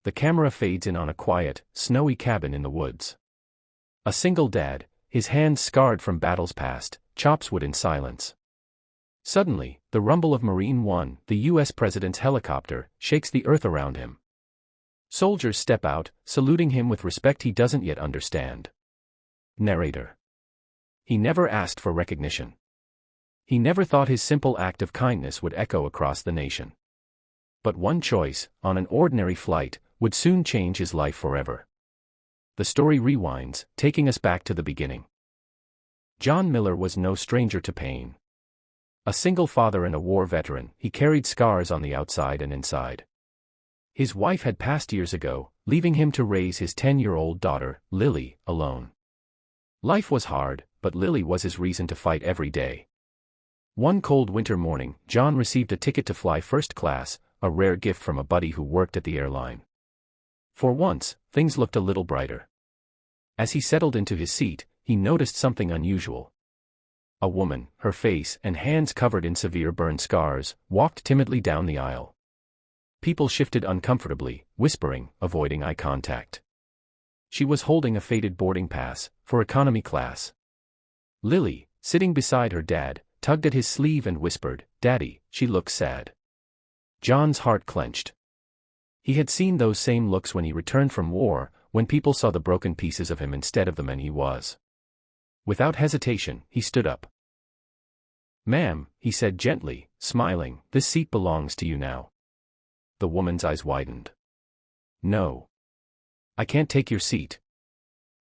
the camera fades in on a quiet, snowy cabin in the woods. A single dad, his hands scarred from battles past, chops wood in silence. Suddenly, the rumble of Marine One, the U.S. President's helicopter, shakes the earth around him. Soldiers step out, saluting him with respect he doesn't yet understand. Narrator. He never asked for recognition. He never thought his simple act of kindness would echo across the nation. But one choice, on an ordinary flight, would soon change his life forever. The story rewinds, taking us back to the beginning. John Miller was no stranger to pain. A single father and a war veteran, he carried scars on the outside and inside. His wife had passed years ago, leaving him to raise his 10-year-old daughter, Lily, alone. Life was hard, but Lily was his reason to fight every day. One cold winter morning, John received a ticket to fly first class, a rare gift from a buddy who worked at the airline. For once, things looked a little brighter. As he settled into his seat, he noticed something unusual. A woman, her face and hands covered in severe burn scars, walked timidly down the aisle. People shifted uncomfortably, whispering, avoiding eye contact. She was holding a faded boarding pass, for economy class. Lily, sitting beside her dad, tugged at his sleeve and whispered, "Daddy, she looks sad." John's heart clenched. He had seen those same looks when he returned from war, when people saw the broken pieces of him instead of the man he was. Without hesitation, he stood up. "Ma'am," he said gently, smiling, "this seat belongs to you now." The woman's eyes widened. "No. I can't take your seat."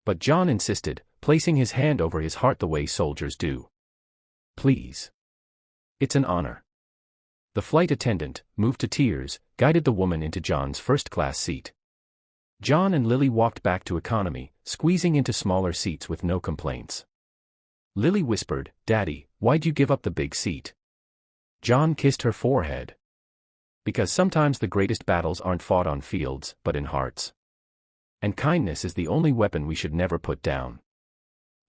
But John insisted, placing his hand over his heart the way soldiers do. "Please. It's an honor." The flight attendant, moved to tears, guided the woman into John's first-class seat. John and Lily walked back to economy, squeezing into smaller seats with no complaints. Lily whispered, "Daddy, why'd you give up the big seat?" John kissed her forehead. "Because sometimes the greatest battles aren't fought on fields, but in hearts. And kindness is the only weapon we should never put down."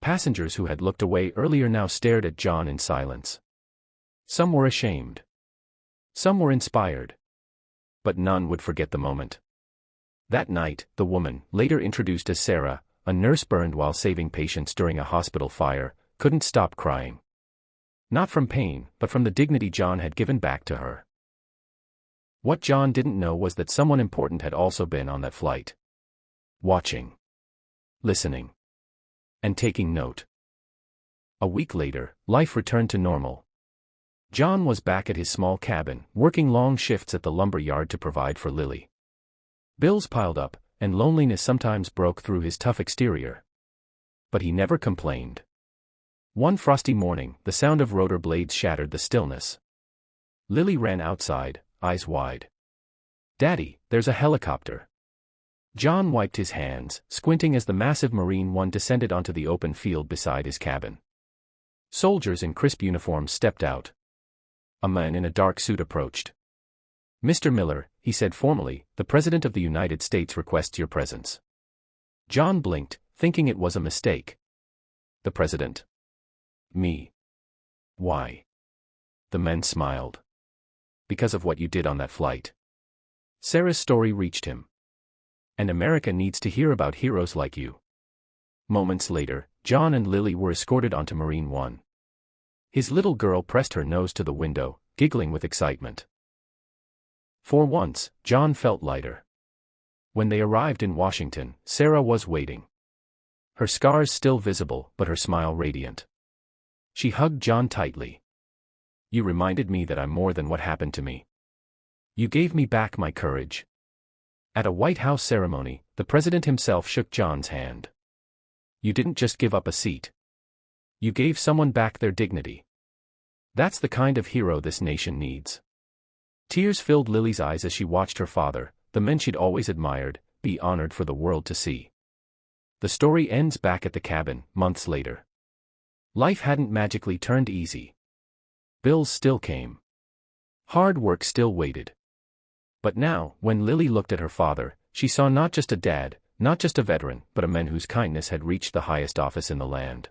Passengers who had looked away earlier now stared at John in silence. Some were ashamed. Some were inspired. But none would forget the moment. That night, the woman, later introduced as Sarah, a nurse burned while saving patients during a hospital fire, couldn't stop crying. Not from pain, but from the dignity John had given back to her. What John didn't know was that someone important had also been on that flight. Watching. Listening. And taking note. A week later, life returned to normal. John was back at his small cabin, working long shifts at the lumber yard to provide for Lily. Bills piled up, and loneliness sometimes broke through his tough exterior. But he never complained. One frosty morning, the sound of rotor blades shattered the stillness. Lily ran outside, eyes wide. "Daddy, there's a helicopter." John wiped his hands, squinting as the massive Marine One descended onto the open field beside his cabin. Soldiers in crisp uniforms stepped out. A man in a dark suit approached. "Mr. Miller," he said formally, "the President of the United States requests your presence." John blinked, thinking it was a mistake. "The President? Me? Why?" The man smiled. "Because of what you did on that flight." Sarah's story reached him. "And America needs to hear about heroes like you." Moments later, John and Lily were escorted onto Marine One. His little girl pressed her nose to the window, giggling with excitement. For once, John felt lighter. When they arrived in Washington, Sarah was waiting. Her scars still visible, but her smile radiant. She hugged John tightly. "You reminded me that I'm more than what happened to me. You gave me back my courage." At a White House ceremony, the president himself shook John's hand. "You didn't just give up a seat. You gave someone back their dignity. That's the kind of hero this nation needs." Tears filled Lily's eyes as she watched her father, the man she'd always admired, be honored for the world to see. The story ends back at the cabin, months later. Life hadn't magically turned easy. Bills still came. Hard work still waited. But now, when Lily looked at her father, she saw not just a dad, not just a veteran, but a man whose kindness had reached the highest office in the land.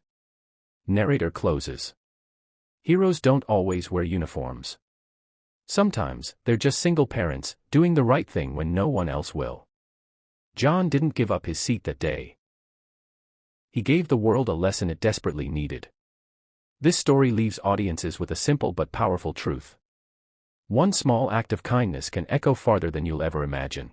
Narrator closes. Heroes don't always wear uniforms. Sometimes, they're just single parents, doing the right thing when no one else will. John didn't give up his seat that day. He gave the world a lesson it desperately needed. This story leaves audiences with a simple but powerful truth. One small act of kindness can echo farther than you'll ever imagine.